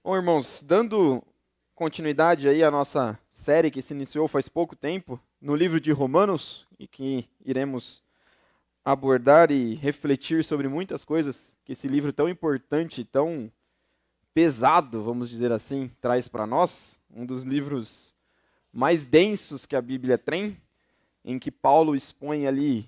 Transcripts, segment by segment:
Bom, irmãos, dando continuidade aí à nossa série que se iniciou faz pouco tempo, no livro de Romanos, e que iremos abordar e refletir sobre muitas coisas que esse livro tão importante, tão pesado, vamos dizer assim, traz para nós, um dos livros mais densos que a Bíblia tem, em que Paulo expõe ali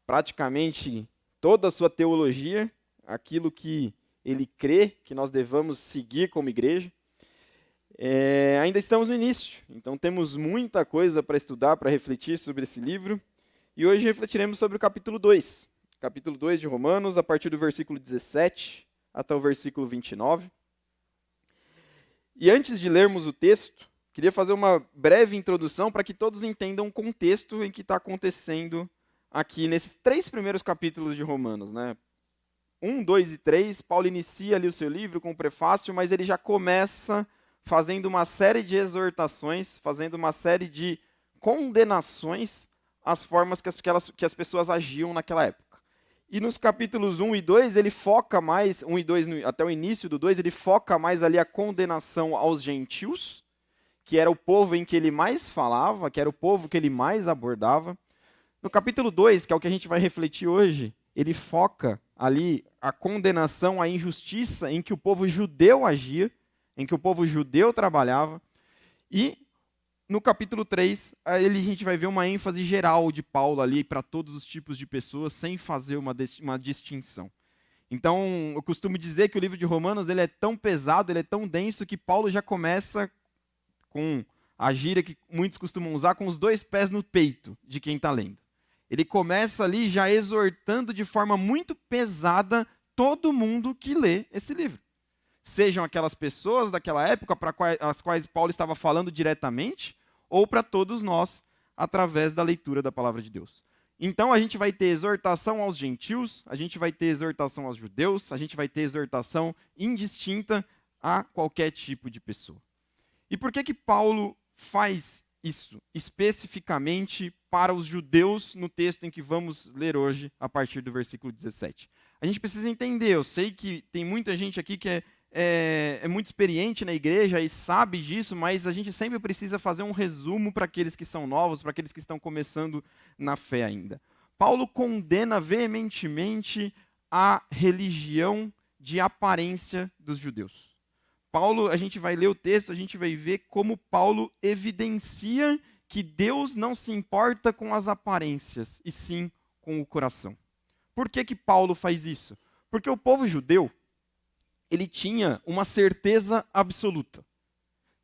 praticamente toda a sua teologia, aquilo que ele crê que nós devamos seguir como igreja. Ainda estamos no início, então temos muita coisa para estudar, para refletir sobre esse livro. E hoje refletiremos sobre o capítulo 2. Capítulo 2 de Romanos, a partir do versículo 17 até o versículo 29. E antes de lermos o texto, queria fazer uma breve introdução para que todos entendam o contexto em que está acontecendo aqui nesses 3 primeiros capítulos de Romanos, né? 1, 2 e 3, Paulo inicia ali o seu livro com o prefácio, mas ele já começa fazendo uma série de exortações, fazendo uma série de condenações às formas que as pessoas agiam naquela época. E nos capítulos 1 e 2, ele foca mais, 1 e 2, até o início do 2, ele foca mais ali a condenação aos gentios, que era o povo em que ele mais falava, que era o povo que ele mais abordava. No capítulo 2, que é o que a gente vai refletir hoje, ele foca ali a condenação à injustiça em que o povo judeu agia, em que o povo judeu trabalhava. E no capítulo 3, a gente vai ver uma ênfase geral de Paulo ali para todos os tipos de pessoas, sem fazer uma distinção. Então, eu costumo dizer que o livro de Romanos ele é tão pesado, ele é tão denso, que Paulo já começa com a gíria que muitos costumam usar, com os 2 pés no peito de quem está lendo. Ele começa ali já exortando de forma muito pesada todo mundo que lê esse livro. Sejam aquelas pessoas daquela época para as quais Paulo estava falando diretamente, ou para todos nós, através da leitura da palavra de Deus. Então a gente vai ter exortação aos gentios, a gente vai ter exortação aos judeus, a gente vai ter exortação indistinta a qualquer tipo de pessoa. E por que Paulo faz isso especificamente para os judeus no texto em que vamos ler hoje, a partir do versículo 17? A gente precisa entender, eu sei que tem muita gente aqui que é muito experiente na igreja e sabe disso, mas a gente sempre precisa fazer um resumo para aqueles que são novos, para aqueles que estão começando na fé ainda. Paulo condena veementemente a religião de aparência dos judeus. Paulo, a gente vai ler o texto, a gente vai ver como Paulo evidencia que Deus não se importa com as aparências, e sim com o coração. Por que Paulo faz isso? Porque o povo judeu, ele tinha uma certeza absoluta,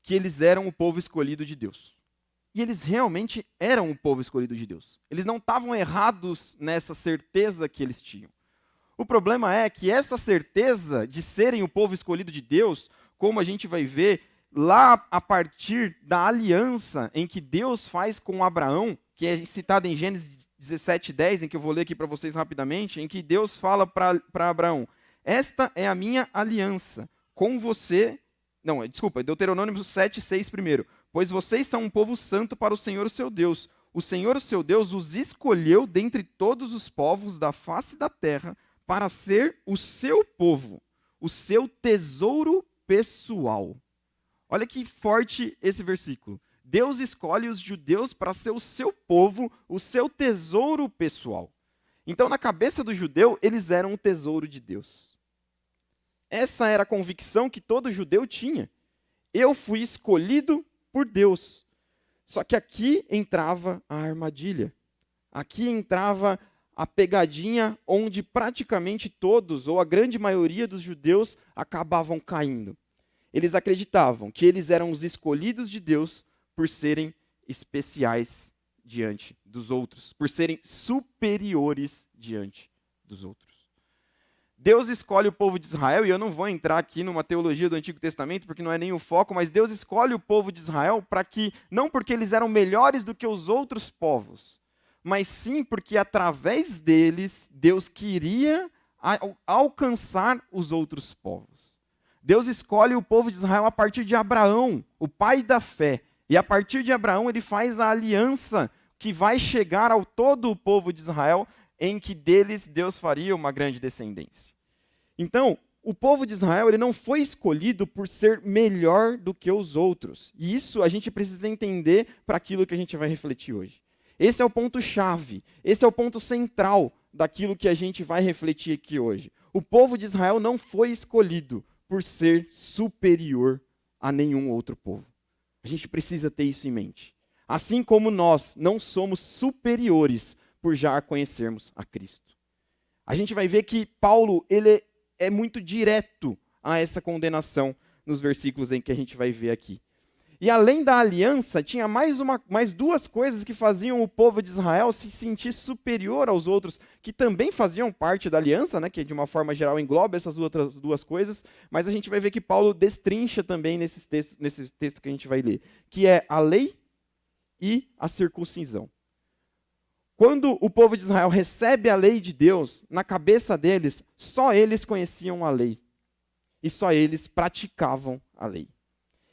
que eles eram o povo escolhido de Deus. E eles realmente eram o povo escolhido de Deus. Eles não estavam errados nessa certeza que eles tinham. O problema é que essa certeza de serem o povo escolhido de Deus, como a gente vai ver lá a partir da aliança em que Deus faz com Abraão, que é citada em Gênesis 17:10, em que eu vou ler aqui para vocês rapidamente, em que Deus fala para Abraão: esta é a minha aliança com você. Não, desculpa, Deuteronômio 7:6 primeiro. Pois vocês são um povo santo para o Senhor, o seu Deus. O Senhor, o seu Deus, os escolheu dentre todos os povos da face da terra para ser o seu povo, o seu tesouro pessoal. Olha que forte esse versículo. Deus escolhe os judeus para ser o seu povo, o seu tesouro pessoal. Então, na cabeça do judeu, eles eram o tesouro de Deus. Essa era a convicção que todo judeu tinha. Eu fui escolhido por Deus. Só que aqui entrava a armadilha. Aqui entrava a pegadinha onde praticamente todos, ou a grande maioria dos judeus, acabavam caindo. Eles acreditavam que eles eram os escolhidos de Deus por serem especiais diante dos outros, por serem superiores diante dos outros. Deus escolhe o povo de Israel, e eu não vou entrar aqui numa teologia do Antigo Testamento, porque não é nem o foco, mas Deus escolhe o povo de Israel para que, não porque eles eram melhores do que os outros povos, mas sim porque através deles, Deus queria alcançar os outros povos. Deus escolhe o povo de Israel a partir de Abraão, o pai da fé. E a partir de Abraão ele faz a aliança que vai chegar ao todo o povo de Israel, em que deles Deus faria uma grande descendência. Então, o povo de Israel ele não foi escolhido por ser melhor do que os outros. E isso a gente precisa entender para aquilo que a gente vai refletir hoje. Esse é o ponto-chave, esse é o ponto central daquilo que a gente vai refletir aqui hoje. O povo de Israel não foi escolhido por ser superior a nenhum outro povo. A gente precisa ter isso em mente. Assim como nós não somos superiores por já conhecermos a Cristo. A gente vai ver que Paulo ele é muito direto a essa condenação nos versículos em que a gente vai ver aqui. E além da aliança, tinha mais duas coisas que faziam o povo de Israel se sentir superior aos outros, que também faziam parte da aliança, né, que de uma forma geral engloba essas outras duas coisas, mas a gente vai ver que Paulo destrincha também nesse texto que a gente vai ler, que é a lei e a circuncisão. Quando o povo de Israel recebe a lei de Deus, na cabeça deles, só eles conheciam a lei. E só eles praticavam a lei.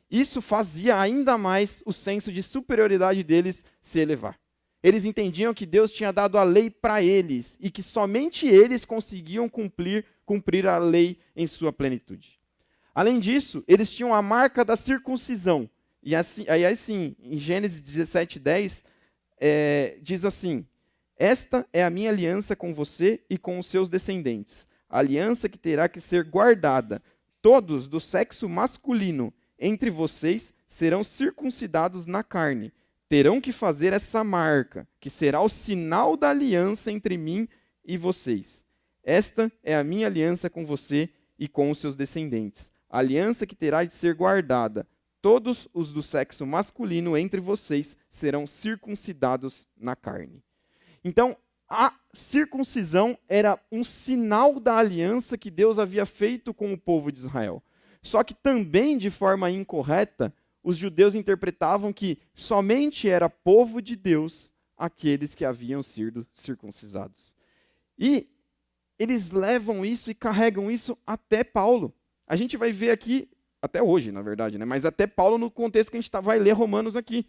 Isso fazia ainda mais o senso de superioridade deles se elevar. Eles entendiam que Deus tinha dado a lei para eles e que somente eles conseguiam cumprir a lei em sua plenitude. Além disso, eles tinham a marca da circuncisão. E assim, em Gênesis 17:10, diz assim: esta é a minha aliança com você e com os seus descendentes, aliança que terá que ser guardada. Todos do sexo masculino entre vocês serão circuncidados na carne. Terão que fazer essa marca, que será o sinal da aliança entre mim e vocês. Esta é a minha aliança com você e com os seus descendentes, aliança que terá de ser guardada. Todos os do sexo masculino entre vocês serão circuncidados na carne. Então, a circuncisão era um sinal da aliança que Deus havia feito com o povo de Israel. Só que também, de forma incorreta, os judeus interpretavam que somente era povo de Deus aqueles que haviam sido circuncisados. E eles levam isso e carregam isso até Paulo. A gente vai ver aqui, até hoje, na verdade, né? Mas até Paulo no contexto que a gente vai ler Romanos aqui.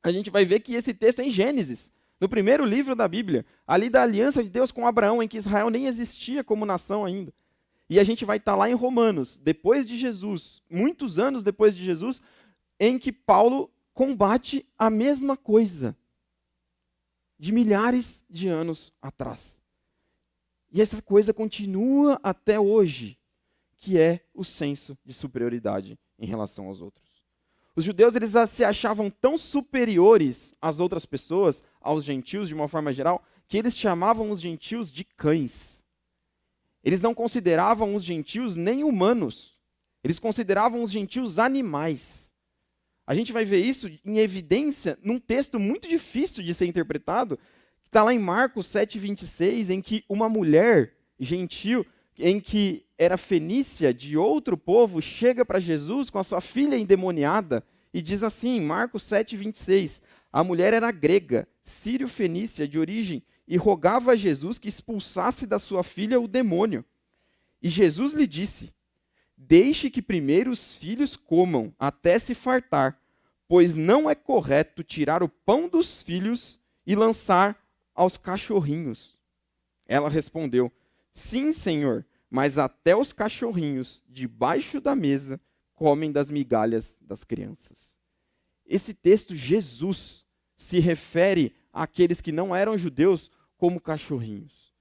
A gente vai ver que esse texto é em Gênesis, no primeiro livro da Bíblia, ali da aliança de Deus com Abraão, em que Israel nem existia como nação ainda. E a gente vai estar lá em Romanos, depois de Jesus, muitos anos depois de Jesus, em que Paulo combate a mesma coisa, de milhares de anos atrás. E essa coisa continua até hoje, que é o senso de superioridade em relação aos outros. Os judeus eles se achavam tão superiores às outras pessoas, aos gentios de uma forma geral, que eles chamavam os gentios de cães. Eles não consideravam os gentios nem humanos. Eles consideravam os gentios animais. A gente vai ver isso em evidência num texto muito difícil de ser interpretado, que está lá em Marcos 7:26, em que uma mulher gentil, em que era fenícia de outro povo, chega para Jesus com a sua filha endemoniada e diz assim, Marcos 7:26, a mulher era grega, sírio-fenícia de origem, e rogava a Jesus que expulsasse da sua filha o demônio. E Jesus lhe disse, deixe que primeiro os filhos comam até se fartar, pois não é correto tirar o pão dos filhos e lançar aos cachorrinhos. Ela respondeu, sim, Senhor, mas até os cachorrinhos debaixo da mesa comem das migalhas das crianças. Esse texto, Jesus se refere àqueles que não eram judeus como cachorrinhos.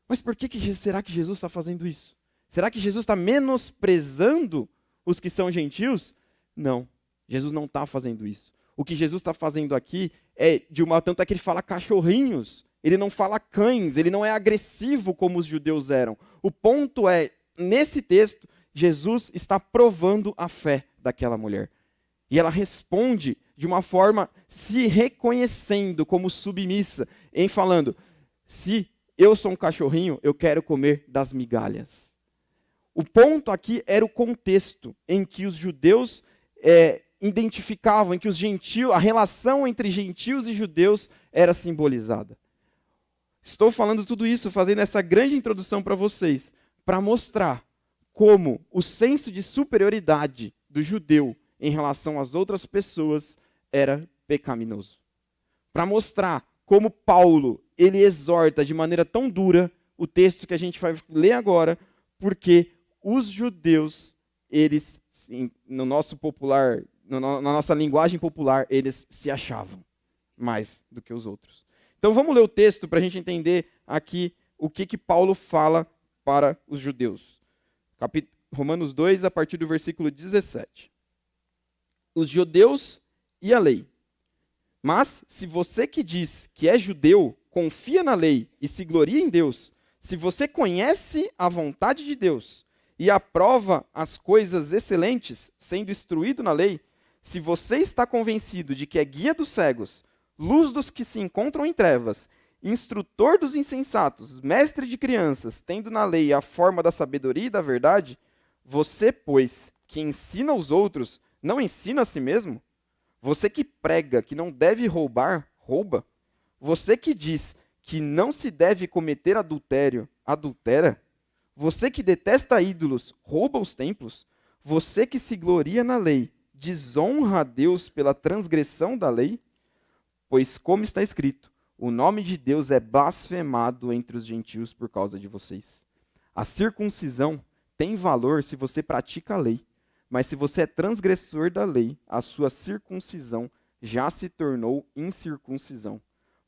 Mas por que será que Jesus está fazendo isso? Será que Jesus está menosprezando os que são gentios? Não, Jesus não está fazendo isso. O que Jesus está fazendo aqui tanto é que ele fala cachorrinhos, ele não fala cães, ele não é agressivo como os judeus eram. O ponto é, nesse texto, Jesus está provando a fé daquela mulher. E ela responde de uma forma se reconhecendo como submissa, em falando, se eu sou um cachorrinho, eu quero comer das migalhas. O ponto aqui era o contexto em que os judeus identificavam, em que os gentios, a relação entre gentios e judeus era simbolizada. Estou falando tudo isso, fazendo essa grande introdução para vocês, para mostrar como o senso de superioridade do judeu em relação às outras pessoas era pecaminoso. Para mostrar como Paulo, ele exorta de maneira tão dura o texto que a gente vai ler agora, porque os judeus, eles, no nosso popular, na nossa linguagem popular, eles se achavam mais do que os outros. Então vamos ler o texto para a gente entender aqui o que Paulo fala para os judeus. Romanos 2, a partir do versículo 17. Os judeus e a lei. Mas se você que diz que é judeu, confia na lei e se gloria em Deus, se você conhece a vontade de Deus e aprova as coisas excelentes, sendo instruído na lei, se você está convencido de que é guia dos cegos, luz dos que se encontram em trevas, instrutor dos insensatos, mestre de crianças, tendo na lei a forma da sabedoria e da verdade, você, pois, que ensina os outros, não ensina a si mesmo? Você que prega que não deve roubar, rouba? Você que diz que não se deve cometer adultério, adultera? Você que detesta ídolos, rouba os templos? Você que se gloria na lei, desonra a Deus pela transgressão da lei? Pois, como está escrito, o nome de Deus é blasfemado entre os gentios por causa de vocês. A circuncisão tem valor se você pratica a lei, mas se você é transgressor da lei, a sua circuncisão já se tornou incircuncisão.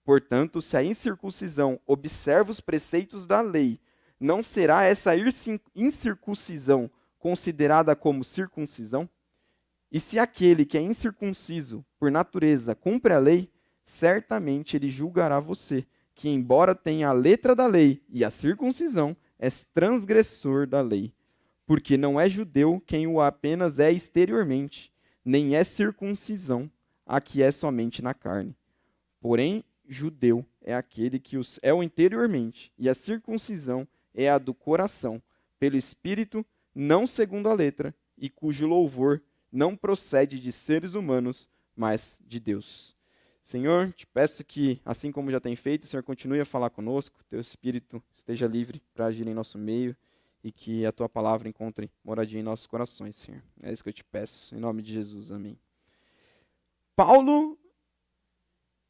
Portanto, se a incircuncisão observa os preceitos da lei, não será essa incircuncisão considerada como circuncisão? E se aquele que é incircunciso, por natureza, cumpre a lei, certamente ele julgará você, que embora tenha a letra da lei e a circuncisão, é transgressor da lei. Porque não é judeu quem o apenas é exteriormente, nem é circuncisão a que é somente na carne. Porém, judeu é aquele que é o interiormente, e a circuncisão é a do coração, pelo Espírito, não segundo a letra, e cujo louvor não procede de seres humanos, mas de Deus. Senhor, te peço que, assim como já tem feito, o Senhor continue a falar conosco, teu Espírito esteja livre para agir em nosso meio e que a tua palavra encontre moradia em nossos corações, Senhor. É isso que eu te peço, em nome de Jesus, amém. Paulo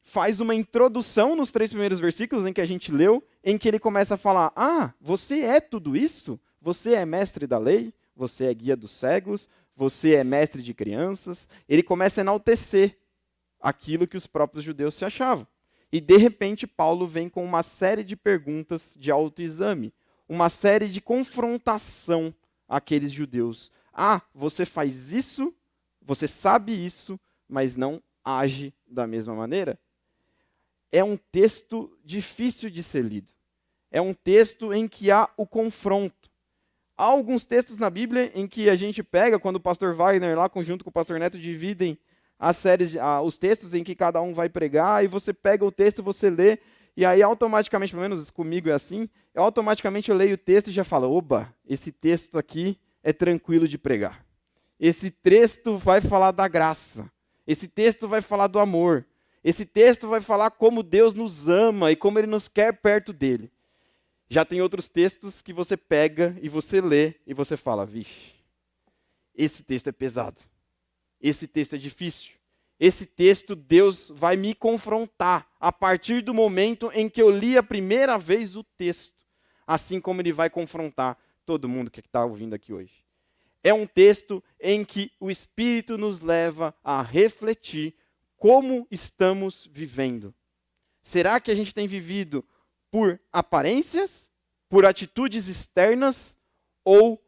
faz uma introdução nos 3 primeiros versículos em que a gente leu, em que ele começa a falar, você é tudo isso? Você é mestre da lei? Você é guia dos cegos? Você é mestre de crianças? Ele começa a enaltecer aquilo que os próprios judeus se achavam. E, de repente, Paulo vem com uma série de perguntas de autoexame, uma série de confrontação àqueles judeus. Você faz isso, você sabe isso, mas não age da mesma maneira? É um texto difícil de ser lido. É um texto em que há o confronto. Há alguns textos na Bíblia em que a gente pega, quando o pastor Wagner, lá junto com o pastor Neto, dividem as séries, os textos em que cada um vai pregar, e você pega o texto, você lê, e aí automaticamente, pelo menos comigo é assim, automaticamente eu leio o texto e já falo, oba, esse texto aqui é tranquilo de pregar. Esse texto vai falar da graça. Esse texto vai falar do amor. Esse texto vai falar como Deus nos ama e como Ele nos quer perto dEle. Já tem outros textos que você pega e você lê e você fala, vixe, esse texto é pesado. Esse texto é difícil. Esse texto Deus vai me confrontar a partir do momento em que eu li a primeira vez o texto. Assim como Ele vai confrontar todo mundo que está ouvindo aqui hoje. É um texto em que o Espírito nos leva a refletir como estamos vivendo. Será que a gente tem vivido por aparências, por atitudes externas, ou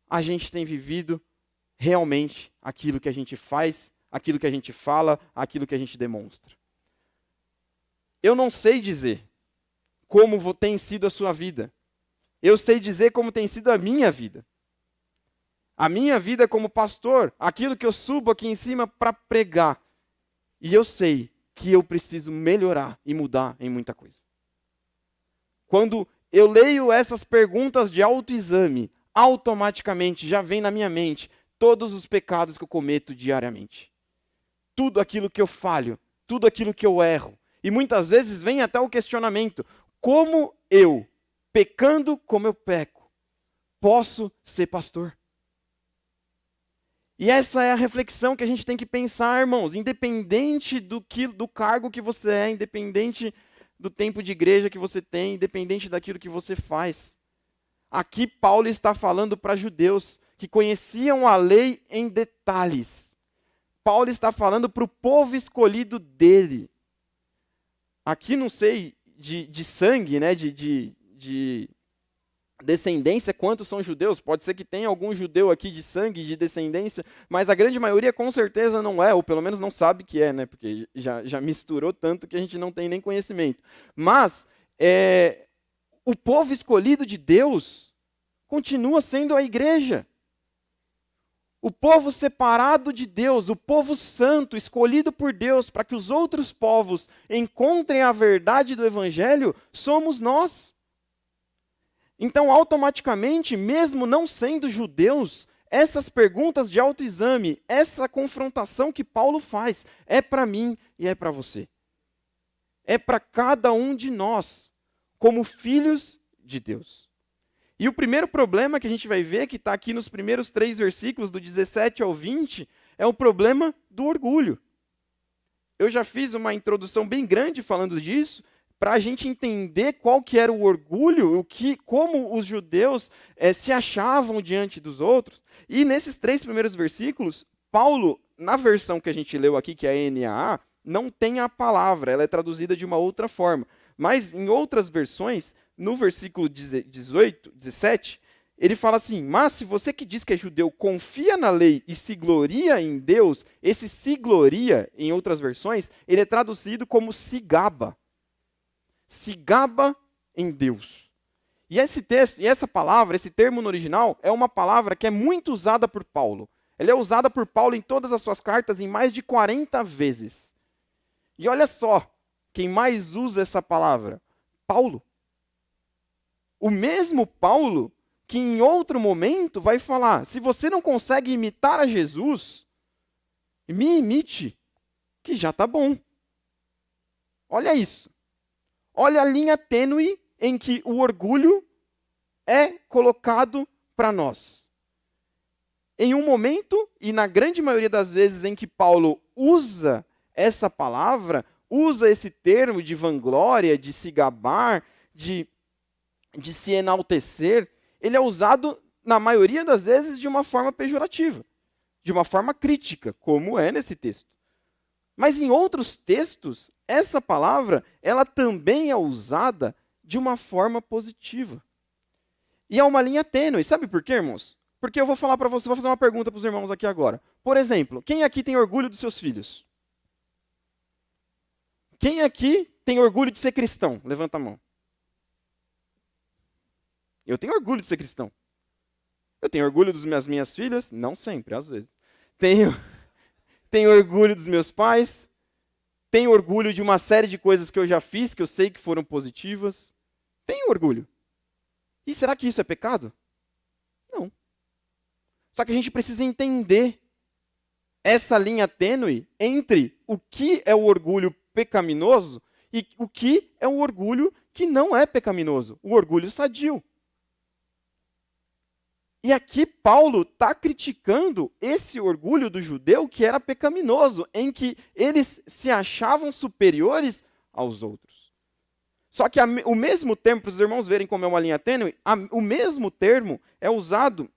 a gente tem vivido realmente aquilo que a gente faz, aquilo que a gente fala, aquilo que a gente demonstra? Eu não sei dizer como tem sido a sua vida. Eu sei dizer como tem sido a minha vida. A minha vida como pastor, aquilo que eu subo aqui em cima para pregar. E eu sei que eu preciso melhorar e mudar em muita coisa. Quando eu leio essas perguntas de autoexame, automaticamente já vem na minha mente todos os pecados que eu cometo diariamente. Tudo aquilo que eu falho, tudo aquilo que eu erro. E muitas vezes vem até o questionamento, como eu, pecando como eu peco, posso ser pastor? E essa é a reflexão que a gente tem que pensar, irmãos, independente do cargo que você é, independente do tempo de igreja que você tem, independente daquilo que você faz. Aqui Paulo está falando para judeus que conheciam a lei em detalhes. Paulo está falando para o povo escolhido dele. Aqui não sei de sangue, né, de descendência, quantos são judeus? Pode ser que tenha algum judeu aqui de sangue, de descendência, mas a grande maioria com certeza não é, ou pelo menos não sabe que é, né? Porque já misturou tanto que a gente não tem nem conhecimento. Mas o povo escolhido de Deus continua sendo a igreja. O povo separado de Deus, o povo santo, escolhido por Deus para que os outros povos encontrem a verdade do Evangelho, somos nós. Então, automaticamente, mesmo não sendo judeus, essas perguntas de autoexame, essa confrontação que Paulo faz, é para mim e é para você. É para cada um de nós, como filhos de Deus. E o primeiro problema que a gente vai ver, que está aqui nos primeiros 3 versículos, do 17 ao 20, é o problema do orgulho. Eu já fiz uma introdução bem grande falando disso, para a gente entender qual que era o orgulho, como os judeus se achavam diante dos outros. E nesses 3 primeiros versículos, Paulo, na versão que a gente leu aqui, que é a NAA, não tem a palavra, ela é traduzida de uma outra forma. Mas em outras versões, no versículo 17, ele fala assim: mas se você que diz que é judeu confia na lei e se gloria em Deus, esse se gloria, em outras versões, ele é traduzido como se gaba. Se gaba em Deus. E esse texto, e essa palavra, esse termo no original, é uma palavra que é muito usada por Paulo. Ela é usada por Paulo em todas as suas cartas em mais de 40 vezes. E olha só, quem mais usa essa palavra? Paulo. O mesmo Paulo que em outro momento vai falar: se você não consegue imitar a Jesus, me imite, que já está bom. Olha isso. Olha a linha tênue em que o orgulho é colocado para nós. Em um momento, e na grande maioria das vezes em que Paulo usa essa palavra, usa esse termo de vanglória, de se gabar, de se enaltecer, ele é usado, na maioria das vezes, de uma forma pejorativa, de uma forma crítica, como é nesse texto. Mas em outros textos, essa palavra, ela também é usada de uma forma positiva. E é uma linha tênue. Sabe por quê, irmãos? Porque eu vou falar para você, vou fazer uma pergunta para os irmãos aqui agora. Por exemplo, quem aqui tem orgulho dos seus filhos? Quem aqui tem orgulho de ser cristão? Levanta a mão. Eu tenho orgulho de ser cristão. Eu tenho orgulho das minhas filhas? Não sempre, às vezes. Tenho orgulho dos meus pais. Tenho orgulho de uma série de coisas que eu já fiz, que eu sei que foram positivas. Tenho orgulho. E será que isso é pecado? Não. Só que a gente precisa entender essa linha tênue entre o que é o orgulho pecaminoso e o que é o orgulho que não é pecaminoso, o orgulho sadio. E aqui Paulo está criticando esse orgulho do judeu que era pecaminoso, em que eles se achavam superiores aos outros. Só que o mesmo termo, para os irmãos verem como é uma linha tênue, o mesmo termo é usado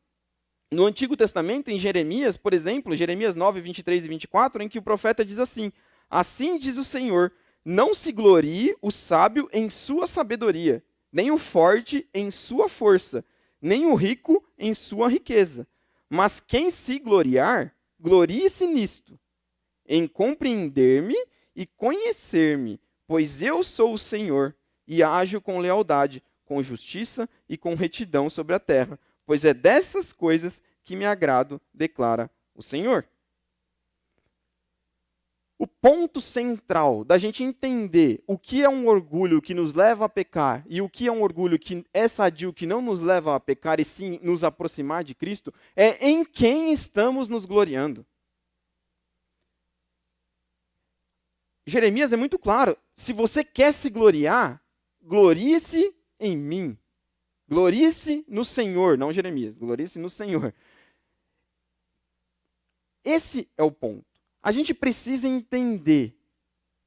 no Antigo Testamento, em Jeremias, por exemplo, Jeremias 9, 23 e 24, em que o profeta diz assim: assim diz o Senhor, não se glorie o sábio em sua sabedoria, nem o forte em sua força, nem o rico em sua riqueza. Mas quem se gloriar, glorie-se nisto, em compreender-me e conhecer-me, pois eu sou o Senhor, e ajo com lealdade, com justiça e com retidão sobre a terra, pois é dessas coisas que me agrado, declara o Senhor. O ponto central da gente entender o que é um orgulho que nos leva a pecar e o que é um orgulho que é sadio, que não nos leva a pecar e sim nos aproximar de Cristo, é em quem estamos nos gloriando. Jeremias é muito claro: se você quer se gloriar, glorie-se em mim. Glorie-se no Senhor, não Jeremias, glorie-se no Senhor. Esse é o ponto. A gente precisa entender.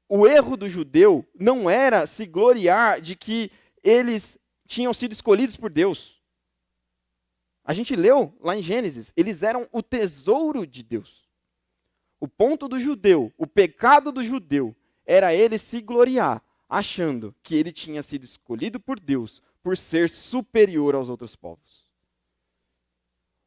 O erro do judeu não era se gloriar de que eles tinham sido escolhidos por Deus. A gente leu lá em Gênesis, eles eram o tesouro de Deus. O ponto do judeu, o pecado do judeu, era ele se gloriar, achando que ele tinha sido escolhido por Deus por ser superior aos outros povos.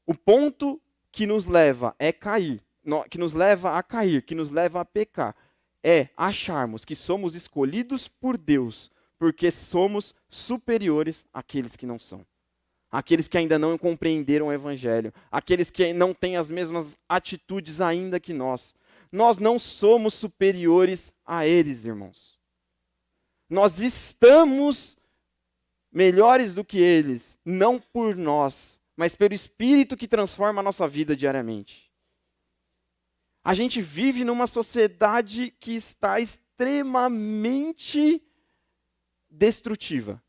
O ponto que nos leva a cair, que nos leva a pecar, é acharmos que somos escolhidos por Deus porque somos superiores àqueles que não são. Aqueles que ainda não compreenderam o Evangelho, aqueles que não têm as mesmas atitudes ainda que nós. Nós não somos superiores a eles, irmãos. Nós estamos melhores do que eles, não por nós, mas pelo Espírito que transforma a nossa vida diariamente. A gente vive numa sociedade que está extremamente destrutiva.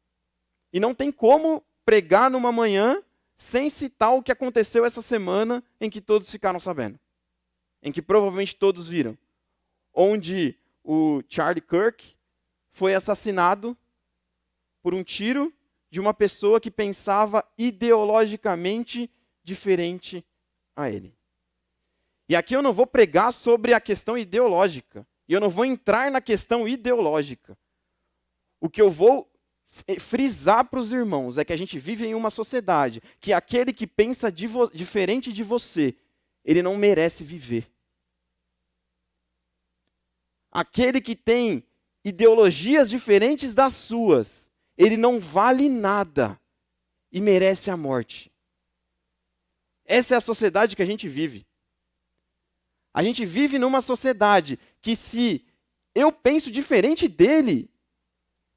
E não tem como pregar numa manhã sem citar o que aconteceu essa semana em que todos ficaram sabendo. Em que provavelmente todos viram. Onde o Charlie Kirk foi assassinado por um tiro de uma pessoa que pensava ideologicamente diferente a ele. E aqui eu não vou pregar sobre a questão ideológica. E eu não vou entrar na questão ideológica. O que eu vou frisar para os irmãos é que a gente vive em uma sociedade que aquele que pensa diferente de você, ele não merece viver. Aquele que tem ideologias diferentes das suas, ele não vale nada e merece a morte. Essa é a sociedade que a gente vive. A gente vive numa sociedade que se eu penso diferente dele,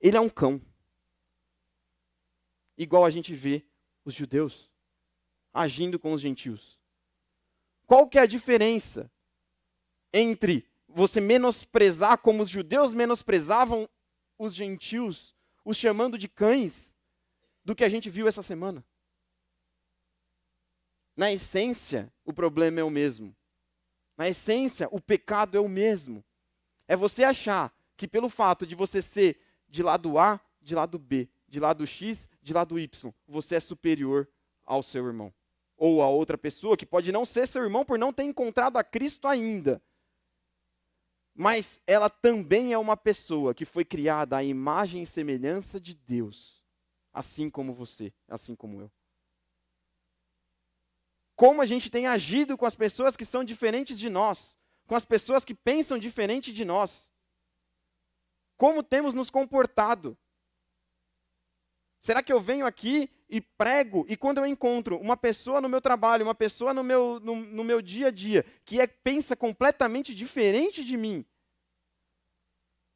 ele é um cão. Igual a gente vê os judeus agindo com os gentios. Qual que é a diferença entre você menosprezar como os judeus menosprezavam os gentios, os chamando de cães, do que a gente viu essa semana? Na essência, o problema é o mesmo. Na essência, o pecado é o mesmo. É você achar que pelo fato de você ser de lado A, de lado B, de lado X, de lado Y, você é superior ao seu irmão. Ou a outra pessoa que pode não ser seu irmão por não ter encontrado a Cristo ainda. Mas ela também é uma pessoa que foi criada à imagem e semelhança de Deus. Assim como você, assim como eu. Como a gente tem agido com as pessoas que são diferentes de nós, com as pessoas que pensam diferente de nós. Como temos nos comportado. Será que eu venho aqui e prego, e quando eu encontro uma pessoa no meu trabalho, uma pessoa no meu dia a dia, que pensa completamente diferente de mim,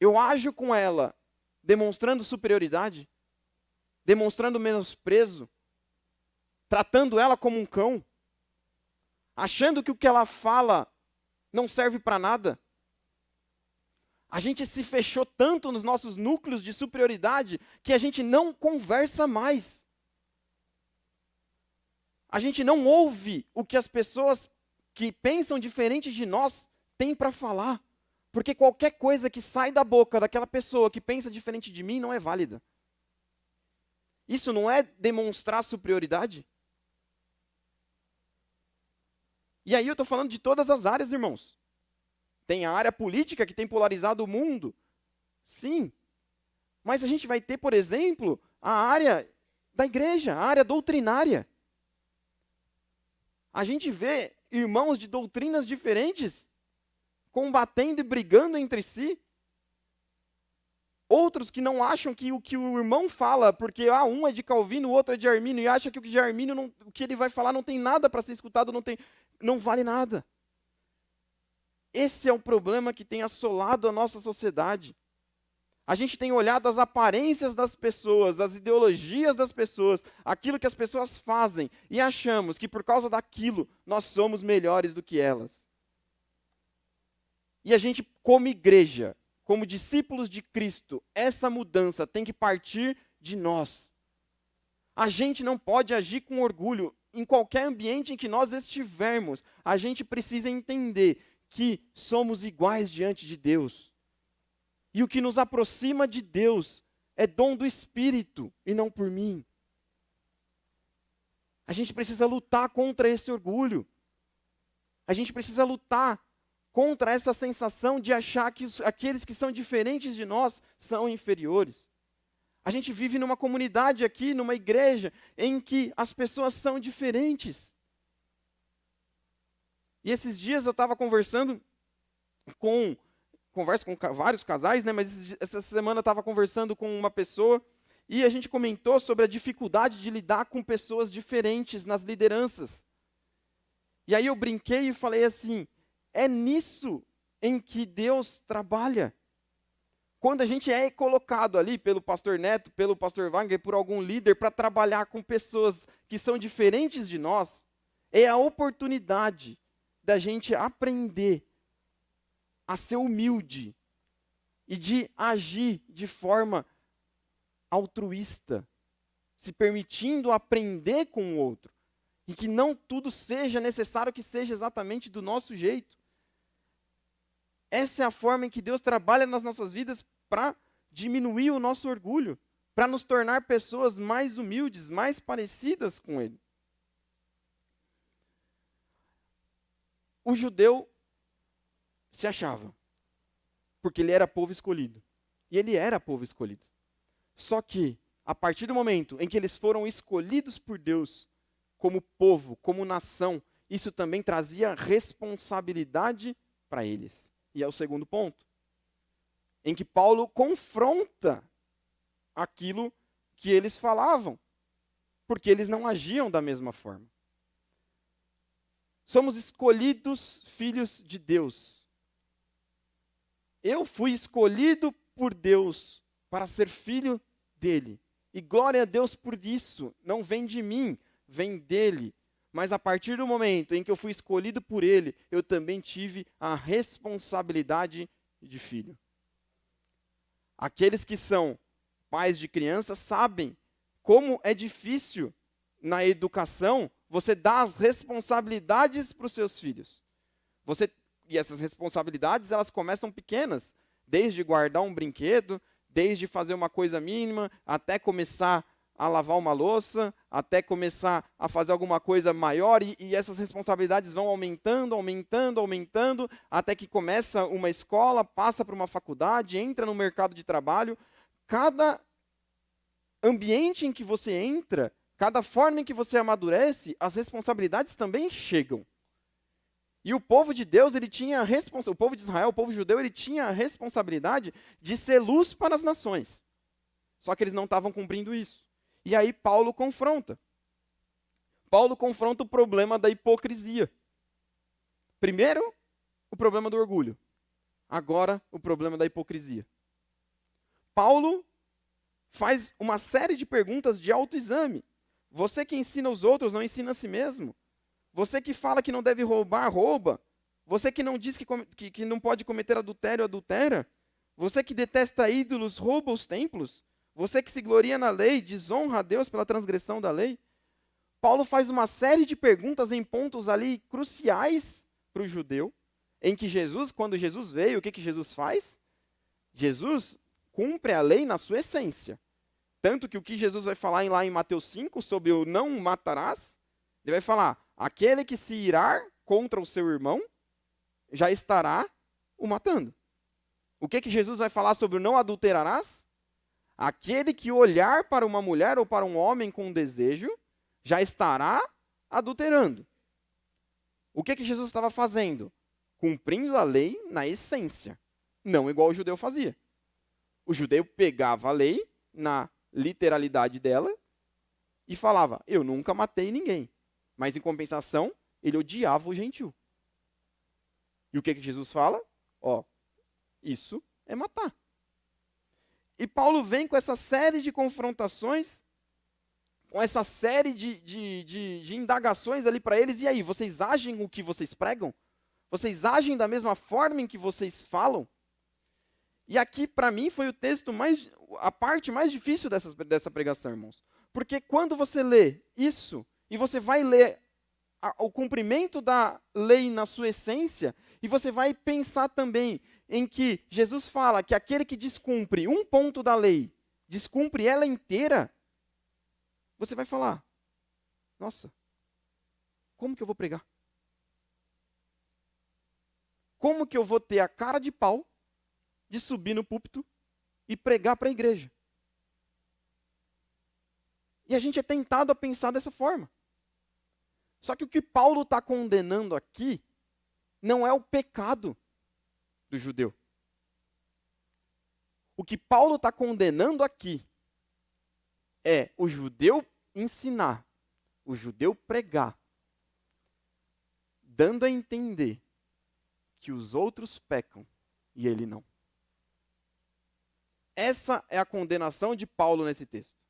eu ajo com ela demonstrando superioridade, demonstrando menosprezo, tratando ela como um cão, achando que o que ela fala não serve para nada? A gente se fechou tanto nos nossos núcleos de superioridade que a gente não conversa mais. A gente não ouve o que as pessoas que pensam diferente de nós têm para falar. Porque qualquer coisa que sai da boca daquela pessoa que pensa diferente de mim não é válida. Isso não é demonstrar superioridade? E aí eu estou falando de todas as áreas, irmãos. Tem a área política que tem polarizado o mundo. Sim. Mas a gente vai ter, por exemplo, a área da igreja, a área doutrinária. A gente vê irmãos de doutrinas diferentes combatendo e brigando entre si. Outros que não acham que o que o irmão fala, porque um é de Calvino, o outro é de Armínio, e acha que o que de Armínio, o que ele vai falar não tem nada para ser escutado, não vale nada. Esse é um problema que tem assolado a nossa sociedade. A gente tem olhado as aparências das pessoas, as ideologias das pessoas, aquilo que as pessoas fazem, e achamos que por causa daquilo nós somos melhores do que elas. E a gente, como igreja, como discípulos de Cristo, essa mudança tem que partir de nós. A gente não pode agir com orgulho em qualquer ambiente em que nós estivermos. A gente precisa entender que somos iguais diante de Deus. E o que nos aproxima de Deus é dom do Espírito e não por mim. A gente precisa lutar contra esse orgulho. A gente precisa lutar contra essa sensação de achar que aqueles que são diferentes de nós são inferiores. A gente vive numa comunidade aqui, numa igreja, em que as pessoas são diferentes. E esses dias eu estava converso com vários casais, né? Mas essa semana eu estava conversando com uma pessoa e a gente comentou sobre a dificuldade de lidar com pessoas diferentes nas lideranças. E aí eu brinquei e falei assim, é nisso em que Deus trabalha. Quando a gente é colocado ali pelo pastor Neto, pelo pastor Wagner, por algum líder para trabalhar com pessoas que são diferentes de nós, é a oportunidade da gente aprender a ser humilde e de agir de forma altruísta, se permitindo aprender com o outro. E que não tudo seja necessário que seja exatamente do nosso jeito. Essa é a forma em que Deus trabalha nas nossas vidas para diminuir o nosso orgulho, para nos tornar pessoas mais humildes, mais parecidas com Ele. O judeu se achava, porque ele era povo escolhido. E ele era povo escolhido. Só que, a partir do momento em que eles foram escolhidos por Deus, como povo, como nação, isso também trazia responsabilidade para eles. E é o segundo ponto, em que Paulo confronta aquilo que eles falavam, porque eles não agiam da mesma forma. Somos escolhidos filhos de Deus. Eu fui escolhido por Deus para ser filho dele. E glória a Deus por isso. Não vem de mim, vem dele. Mas a partir do momento em que eu fui escolhido por ele, eu também tive a responsabilidade de filho. Aqueles que são pais de crianças sabem como é difícil na educação você dar as responsabilidades para os seus filhos. E essas responsabilidades, elas começam pequenas, desde guardar um brinquedo, desde fazer uma coisa mínima, até começar a lavar uma louça, até começar a fazer alguma coisa maior, e essas responsabilidades vão aumentando, até que começa uma escola, passa para uma faculdade, entra no mercado de trabalho. Cada ambiente em que você entra, cada forma em que você amadurece, as responsabilidades também chegam. E o povo de Deus, o povo de Israel, o povo judeu, ele tinha a responsabilidade de ser luz para as nações. Só que eles não estavam cumprindo isso. E aí Paulo confronta. Paulo confronta o problema da hipocrisia. Primeiro, o problema do orgulho. Agora, o problema da hipocrisia. Paulo faz uma série de perguntas de autoexame. Você que ensina os outros, não ensina a si mesmo. Você que fala que não deve roubar, rouba. Você que não diz que não pode cometer adultério, adultera. Você que detesta ídolos, rouba os templos. Você que se gloria na lei, desonra a Deus pela transgressão da lei. Paulo faz uma série de perguntas em pontos ali cruciais para o judeu, em que Jesus, quando Jesus veio, o que Jesus faz? Jesus cumpre a lei na sua essência. Tanto que o que Jesus vai falar lá em Mateus 5, sobre o não matarás, ele vai falar, aquele que se irar contra o seu irmão, já estará o matando. O que Jesus vai falar sobre o não adulterarás? Aquele que olhar para uma mulher ou para um homem com desejo, já estará adulterando. O que Jesus estava fazendo? Cumprindo a lei na essência, não igual o judeu fazia. O judeu pegava a lei na literalidade dela e falava, eu nunca matei ninguém. Mas em compensação, ele odiava o gentil. E o que Jesus fala? Isso é matar. E Paulo vem com essa série de confrontações, com essa série de indagações ali para eles. E aí, vocês agem o que vocês pregam? Vocês agem da mesma forma em que vocês falam? E aqui, para mim, foi a parte mais difícil dessa pregação, irmãos. Porque quando você lê isso, e você vai ler o cumprimento da lei na sua essência, e você vai pensar também em que Jesus fala que aquele que descumpre um ponto da lei, descumpre ela inteira, você vai falar, Nossa, como que eu vou pregar? Como que eu vou ter a cara de pau de subir no púlpito e pregar para a igreja? E a gente é tentado a pensar dessa forma. Só que o que Paulo está condenando aqui não é o pecado do judeu. O que Paulo está condenando aqui é o judeu ensinar, o judeu pregar, dando a entender que os outros pecam e ele não. Essa é a condenação de Paulo nesse texto.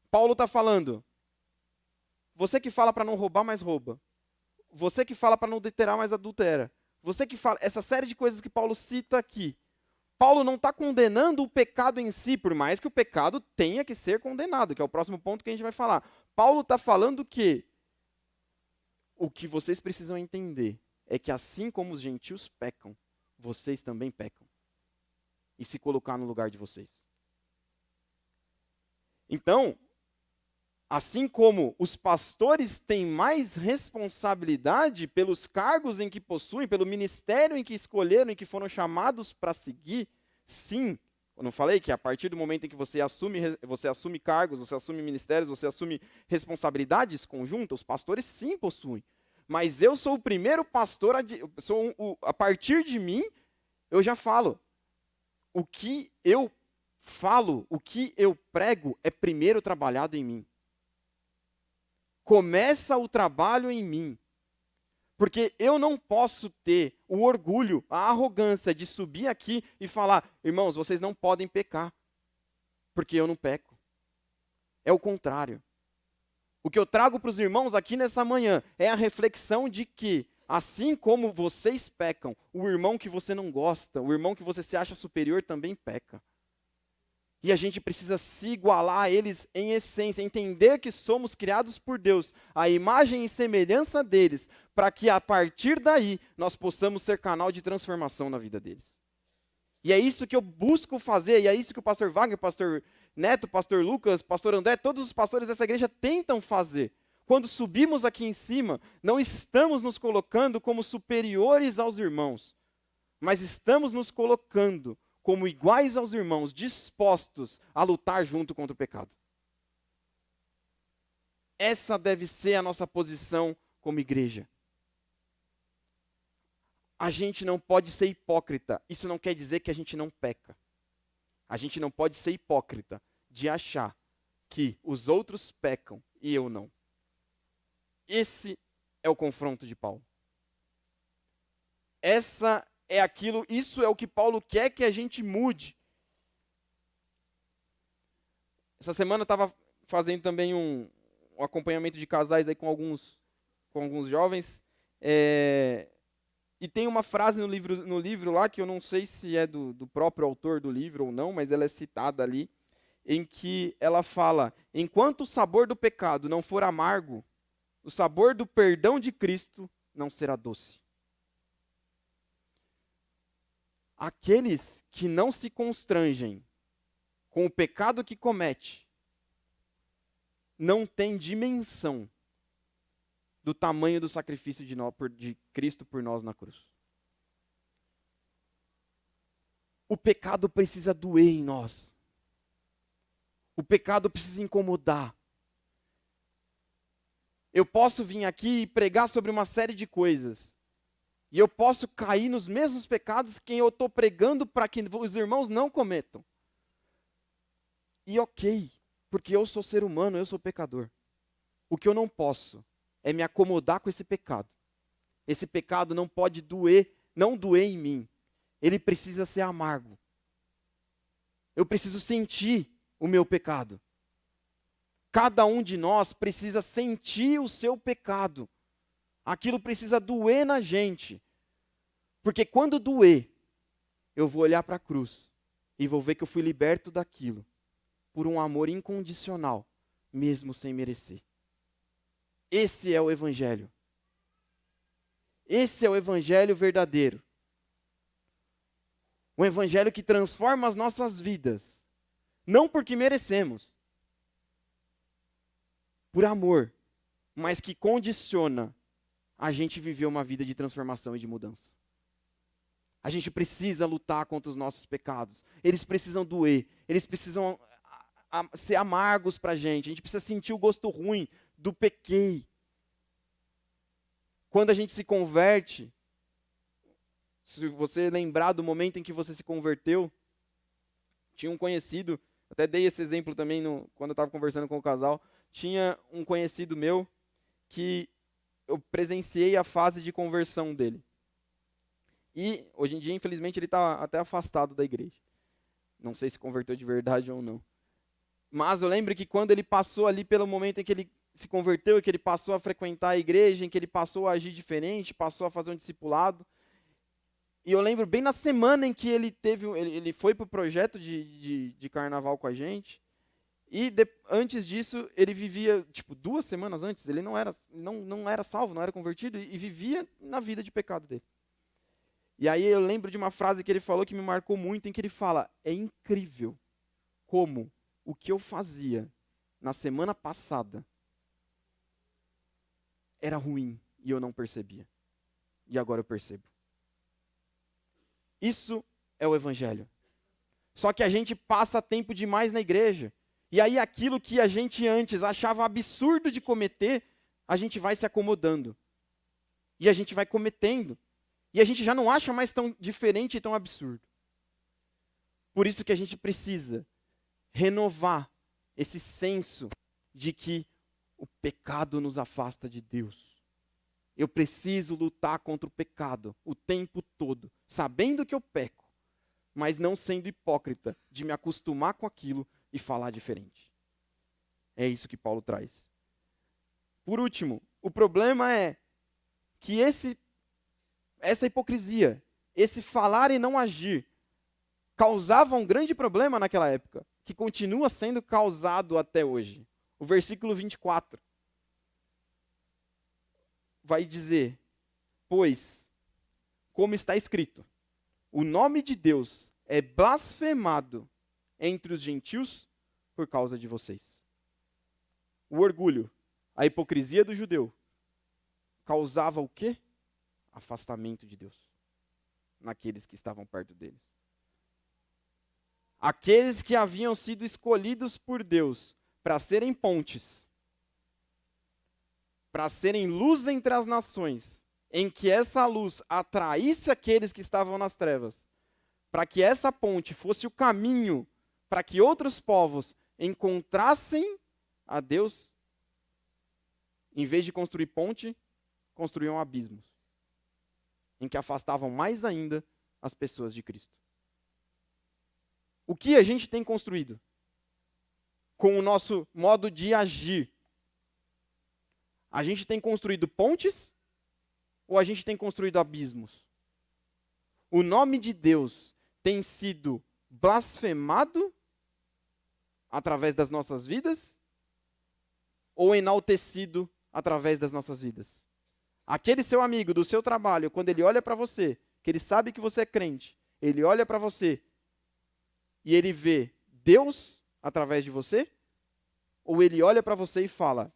Paulo está falando, você que fala para não roubar, mais rouba. Você que fala para não adulterar, mais adultera. Você que fala, essa série de coisas que Paulo cita aqui. Paulo não está condenando o pecado em si, por mais que o pecado tenha que ser condenado, que é o próximo ponto que a gente vai falar. Paulo está falando que o que vocês precisam entender é que assim como os gentios pecam, vocês também pecam. E se colocar no lugar de vocês. Então, assim como os pastores têm mais responsabilidade pelos cargos em que possuem, pelo ministério em que escolheram e que foram chamados para seguir, sim, eu não falei que a partir do momento em que você assume cargos, você assume ministérios, você assume responsabilidades conjuntas, os pastores sim possuem. Mas eu sou o primeiro pastor, a partir de mim, eu já falo. O que eu falo, o que eu prego é primeiro trabalhado em mim. Começa o trabalho em mim. Porque eu não posso ter o orgulho, a arrogância de subir aqui e falar, irmãos, vocês não podem pecar, porque eu não peco. É o contrário. O que eu trago para os irmãos aqui nessa manhã é a reflexão de que, assim como vocês pecam, o irmão que você não gosta, o irmão que você se acha superior também peca. E a gente precisa se igualar a eles em essência, entender que somos criados por Deus, a imagem e semelhança deles, para que a partir daí nós possamos ser canal de transformação na vida deles. E é isso que eu busco fazer, e é isso que o pastor Wagner, o pastor Neto, o pastor Lucas, o pastor André, todos os pastores dessa igreja tentam fazer. Quando subimos aqui em cima, não estamos nos colocando como superiores aos irmãos, mas estamos nos colocando como iguais aos irmãos, dispostos a lutar junto contra o pecado. Essa deve ser a nossa posição como igreja. A gente não pode ser hipócrita. Isso não quer dizer que a gente não peca. A gente não pode ser hipócrita de achar que os outros pecam e eu não. Esse é o confronto de Paulo. Isso é o que Paulo quer que a gente mude. Essa semana eu estava fazendo também um acompanhamento de casais aí com alguns jovens. E tem uma frase no livro lá, que eu não sei se é do próprio autor do livro ou não, mas ela é citada ali, em que ela fala, enquanto o sabor do pecado não for amargo, o sabor do perdão de Cristo não será doce. Aqueles que não se constrangem com o pecado que comete, não têm dimensão do tamanho do sacrifício de Cristo por nós na cruz. O pecado precisa doer em nós. O pecado precisa incomodar. Eu posso vir aqui e pregar sobre uma série de coisas. E eu posso cair nos mesmos pecados que eu estou pregando para que os irmãos não cometam. E ok, porque eu sou ser humano, eu sou pecador. O que eu não posso é me acomodar com esse pecado. Esse pecado não pode não doer em mim. Ele precisa ser amargo. Eu preciso sentir o meu pecado. Cada um de nós precisa sentir o seu pecado. Aquilo precisa doer na gente. Porque quando doer, eu vou olhar para a cruz e vou ver que eu fui liberto daquilo por um amor incondicional, mesmo sem merecer. Esse é o Evangelho. Esse é o Evangelho verdadeiro. Um Evangelho que transforma as nossas vidas. Não porque merecemos, por amor, mas que condiciona a gente viver uma vida de transformação e de mudança. A gente precisa lutar contra os nossos pecados. Eles precisam doer. Eles precisam ser amargos para a gente precisa sentir o gosto ruim do pequei. Quando a gente se converte, se você lembrar do momento em que você se converteu, tinha um conhecido, até dei esse exemplo também quando eu estava conversando com o casal, tinha um conhecido meu que eu presenciei a fase de conversão dele. E, hoje em dia, infelizmente, ele está até afastado da igreja. Não sei se converteu de verdade ou não. Mas eu lembro que quando ele passou ali pelo momento em que ele se converteu, em que ele passou a frequentar a igreja, em que ele passou a agir diferente, passou a fazer um discipulado. E eu lembro bem na semana em que ele foi para o projeto de carnaval com a gente. E antes disso, ele vivia, 2 semanas antes, ele não era salvo, não era convertido, e vivia na vida de pecado dele. E aí eu lembro de uma frase que ele falou que me marcou muito, em que ele fala: é incrível como o que eu fazia na semana passada era ruim e eu não percebia. E agora eu percebo. Isso é o evangelho. Só que a gente passa tempo demais na igreja. E aí aquilo que a gente antes achava absurdo de cometer, a gente vai se acomodando. E a gente vai cometendo. E a gente já não acha mais tão diferente e tão absurdo. Por isso que a gente precisa renovar esse senso de que o pecado nos afasta de Deus. Eu preciso lutar contra o pecado o tempo todo, sabendo que eu peco, mas não sendo hipócrita de me acostumar com aquilo e falar diferente. É isso que Paulo traz. Por último, o problema é que essa hipocrisia, esse falar e não agir, causava um grande problema naquela época, que continua sendo causado até hoje. O versículo 24 vai dizer: pois, como está escrito, o nome de Deus é blasfemado entre os gentios por causa de vocês. O orgulho, a hipocrisia do judeu, causava o quê? Afastamento de Deus naqueles que estavam perto deles. Aqueles que haviam sido escolhidos por Deus para serem pontes, para serem luz entre as nações, em que essa luz atraísse aqueles que estavam nas trevas, para que essa ponte fosse o caminho para que outros povos encontrassem a Deus, em vez de construir ponte, construíam abismos, em que afastavam mais ainda as pessoas de Cristo. O que a gente tem construído com o nosso modo de agir? A gente tem construído pontes ou a gente tem construído abismos? O nome de Deus tem sido blasfemado através das nossas vidas ou enaltecido através das nossas vidas? Aquele seu amigo do seu trabalho, quando ele olha para você, que ele sabe que você é crente, ele olha para você e ele vê Deus através de você? Ou ele olha para você e fala: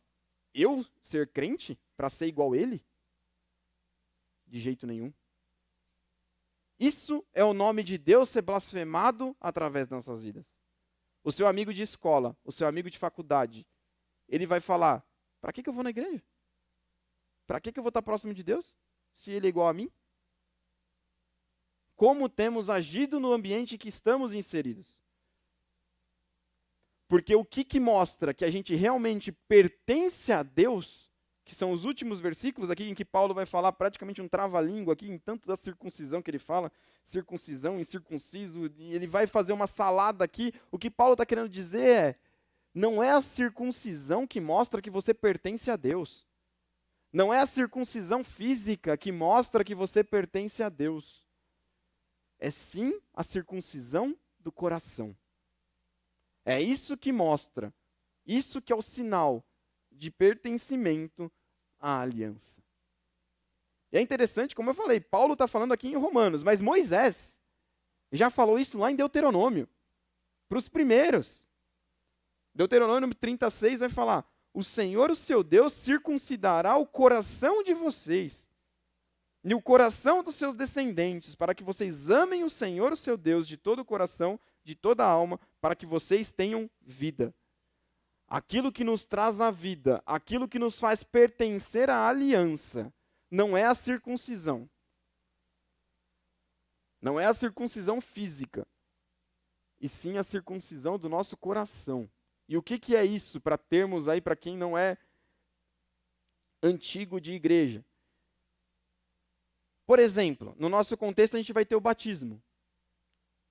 eu ser crente para ser igual a ele? De jeito nenhum. Isso é o nome de Deus ser blasfemado através das nossas vidas. O seu amigo de escola, o seu amigo de faculdade, ele vai falar: para que eu vou na igreja? Para que eu vou estar próximo de Deus, se ele é igual a mim? Como temos agido no ambiente em que estamos inseridos? Porque o que mostra que a gente realmente pertence a Deus, que são os últimos versículos aqui em que Paulo vai falar praticamente um trava-língua aqui, em tanto da circuncisão que ele fala, circuncisão, incircunciso, e ele vai fazer uma salada aqui. O que Paulo está querendo dizer é: não é a circuncisão que mostra que você pertence a Deus. Não é a circuncisão física que mostra que você pertence a Deus. É sim a circuncisão do coração. É isso que mostra, isso que é o sinal de pertencimento à aliança. E é interessante, como eu falei, Paulo está falando aqui em Romanos, mas Moisés já falou isso lá em Deuteronômio, para os primeiros. Deuteronômio 36 vai falar: o Senhor, o seu Deus, circuncidará o coração de vocês e o coração dos seus descendentes, para que vocês amem o Senhor, o seu Deus, de todo o coração, de toda a alma, para que vocês tenham vida. Aquilo que nos traz a vida, aquilo que nos faz pertencer à aliança, não é a circuncisão. Não é a circuncisão física, e sim a circuncisão do nosso coração. E o que é isso, para termos aí, para quem não é antigo de igreja? Por exemplo, no nosso contexto a gente vai ter o batismo.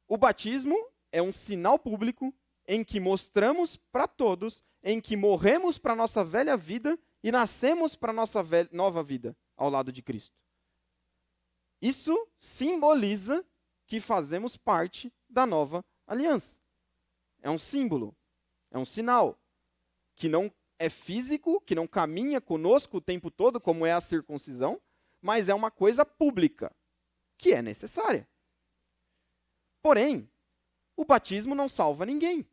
O batismo é um sinal público em que mostramos para todos, em que morremos para a nossa velha vida e nascemos para a nossa nova vida ao lado de Cristo. Isso simboliza que fazemos parte da nova aliança. É um símbolo, é um sinal que não é físico, que não caminha conosco o tempo todo, como é a circuncisão, mas é uma coisa pública, que é necessária. Porém, o batismo não salva ninguém.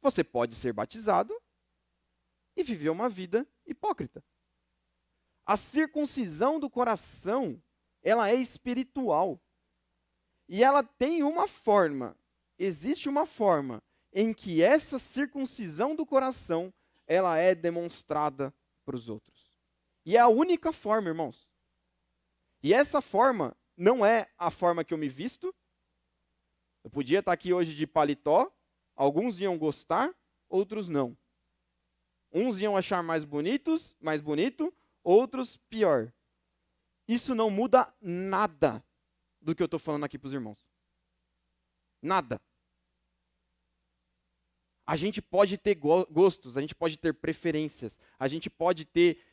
Você pode ser batizado e viver uma vida hipócrita. A circuncisão do coração, ela é espiritual. E ela tem uma forma, existe uma forma em que essa circuncisão do coração, ela é demonstrada para os outros. E é a única forma, irmãos. E essa forma não é a forma que eu me visto. Eu podia estar aqui hoje de paletó, alguns iam gostar, outros não. Uns iam achar mais bonito, outros pior. Isso não muda nada do que eu estou falando aqui para os irmãos. Nada. A gente pode ter gostos, a gente pode ter preferências, a gente pode ter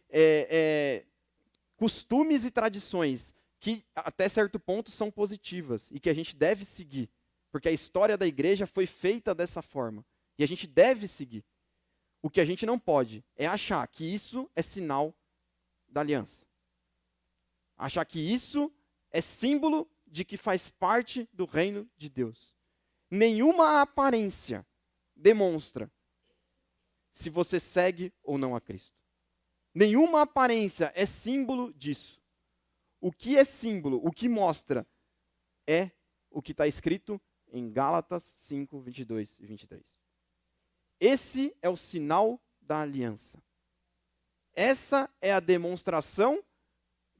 costumes e tradições que até certo ponto são positivas e que a gente deve seguir, porque a história da igreja foi feita dessa forma e a gente deve seguir. O que a gente não pode é achar que isso é sinal da aliança. Achar que isso é símbolo de que faz parte do reino de Deus. Nenhuma aparência demonstra se você segue ou não a Cristo. Nenhuma aparência é símbolo disso. O que é símbolo, o que mostra, é o que está escrito em Gálatas 5, 22 e 23. Esse é o sinal da aliança. Essa é a demonstração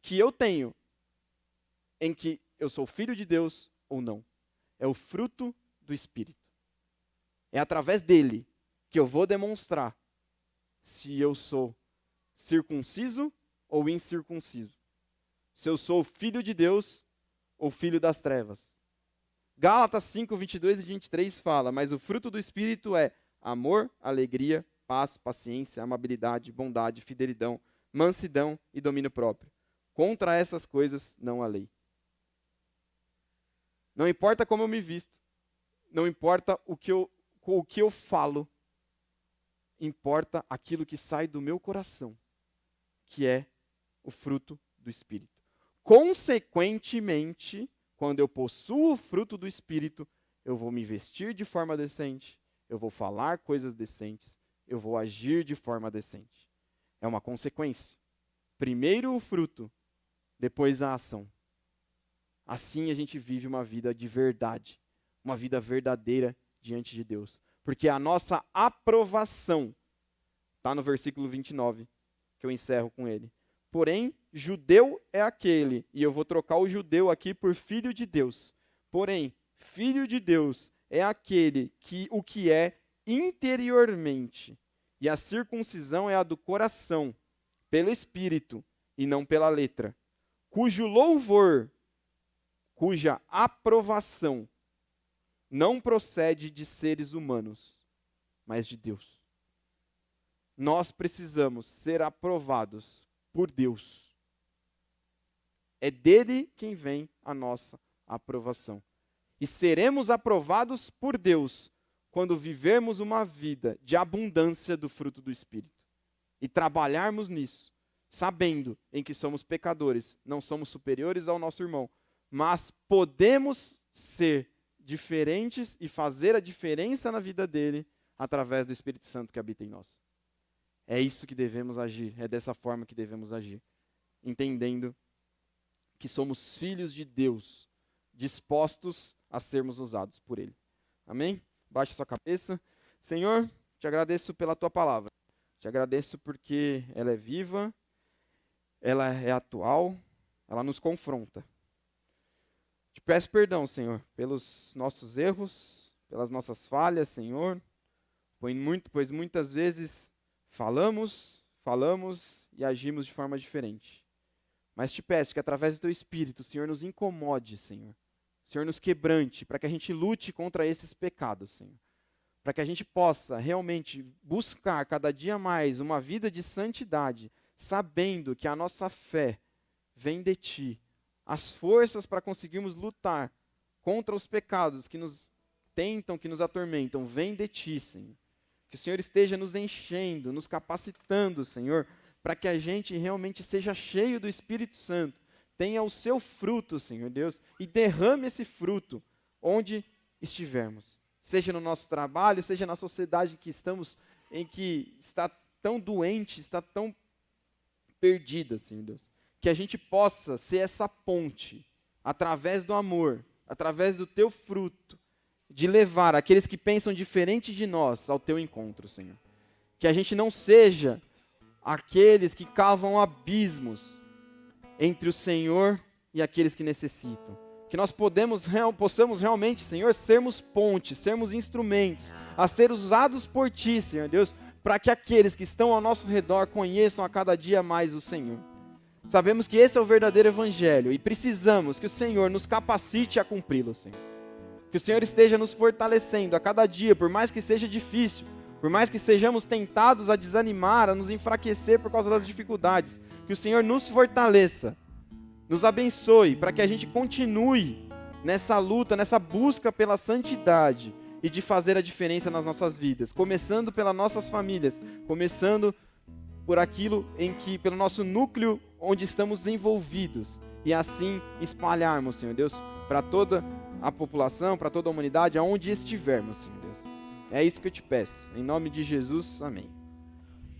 que eu tenho em que eu sou filho de Deus ou não. É o fruto do Espírito. É através dele que eu vou demonstrar se eu sou circunciso ou incircunciso. Se eu sou filho de Deus ou filho das trevas. Gálatas 5, 22 e 23 fala, mas o fruto do Espírito é amor, alegria, paz, paciência, amabilidade, bondade, fidelidade, mansidão e domínio próprio. Contra essas coisas não há lei. Não importa como eu me visto, não importa o que eu falo, importa aquilo que sai do meu coração, que é o fruto do Espírito. Consequentemente, quando eu possuo o fruto do Espírito, eu vou me vestir de forma decente, eu vou falar coisas decentes, eu vou agir de forma decente. É uma consequência. Primeiro o fruto, depois a ação. Assim a gente vive uma vida de verdade, uma vida verdadeira diante de Deus. Porque a nossa aprovação está no versículo 29, que eu encerro com ele. Porém, judeu é aquele, e eu vou trocar o judeu aqui por filho de Deus. Porém, filho de Deus é aquele que o que é interiormente. E a circuncisão é a do coração, pelo Espírito e não pela letra. Cujo louvor, cuja aprovação não procede de seres humanos, mas de Deus. Nós precisamos ser aprovados por Deus. É dele quem vem a nossa aprovação. E seremos aprovados por Deus quando vivermos uma vida de abundância do fruto do Espírito. E trabalharmos nisso, sabendo em que somos pecadores, não somos superiores ao nosso irmão, mas podemos ser diferentes e fazer a diferença na vida dele através do Espírito Santo que habita em nós. É isso que devemos agir, é dessa forma que devemos agir, entendendo que somos filhos de Deus, dispostos a sermos usados por Ele. Amém? Baixe sua cabeça. Senhor, te agradeço pela tua palavra. Te agradeço porque ela é viva, ela é atual, ela nos confronta. Te peço perdão, Senhor, pelos nossos erros, pelas nossas falhas, Senhor, pois muitas vezes falamos e agimos de forma diferente. Mas te peço que através do teu Espírito, o Senhor nos incomode, Senhor. O Senhor nos quebrante, para que a gente lute contra esses pecados, Senhor. Para que a gente possa realmente buscar cada dia mais uma vida de santidade, sabendo que a nossa fé vem de Ti. As forças para conseguirmos lutar contra os pecados que nos tentam, que nos atormentam, vêm de Ti, Senhor. Que o Senhor esteja nos enchendo, nos capacitando, Senhor, para que a gente realmente seja cheio do Espírito Santo, tenha o seu fruto, Senhor Deus, e derrame esse fruto onde estivermos. Seja no nosso trabalho, seja na sociedade que estamos, em que está tão doente, está tão perdida, Senhor Deus. Que a gente possa ser essa ponte, através do amor, através do teu fruto, de levar aqueles que pensam diferente de nós ao teu encontro, Senhor. Que a gente não seja aqueles que cavam abismos entre o Senhor e aqueles que necessitam. Que nós possamos realmente, Senhor, sermos pontes, sermos instrumentos a ser usados por Ti, Senhor Deus, para que aqueles que estão ao nosso redor conheçam a cada dia mais o Senhor. Sabemos que esse é o verdadeiro Evangelho e precisamos que o Senhor nos capacite a cumpri-lo, Senhor. Que o Senhor esteja nos fortalecendo a cada dia, por mais que seja difícil, por mais que sejamos tentados a desanimar, a nos enfraquecer por causa das dificuldades, que o Senhor nos fortaleça, nos abençoe, para que a gente continue nessa luta, nessa busca pela santidade e de fazer a diferença nas nossas vidas, começando pelas nossas famílias, começando por aquilo pelo nosso núcleo onde estamos envolvidos, e assim espalharmos, Senhor Deus, para toda a população, para toda a humanidade, aonde estivermos, Senhor Deus. É isso que eu te peço. Em nome de Jesus, amém.